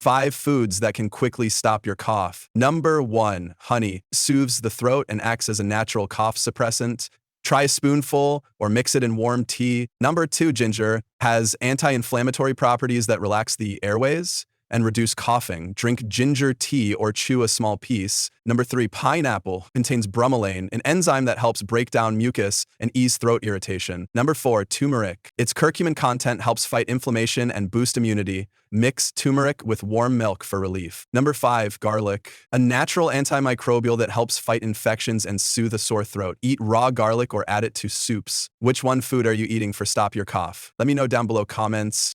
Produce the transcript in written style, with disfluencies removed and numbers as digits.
5 foods that can quickly stop your cough. Number 1, honey. Soothes the throat and acts as a natural cough suppressant. Try a spoonful or mix it in warm tea. Number 2, ginger. Has anti-inflammatory properties that relax the airways and reduce coughing. Drink ginger tea or chew a small piece. Number 3, pineapple. Contains bromelain, an enzyme that helps break down mucus and ease throat irritation. Number 4, turmeric. Its curcumin content helps fight inflammation and boost immunity. Mix turmeric with warm milk for relief. Number 5, garlic. A natural antimicrobial that helps fight infections and soothe a sore throat. Eat raw garlic or add it to soups. Which one food are you eating for stop your cough? Let me know down below comments.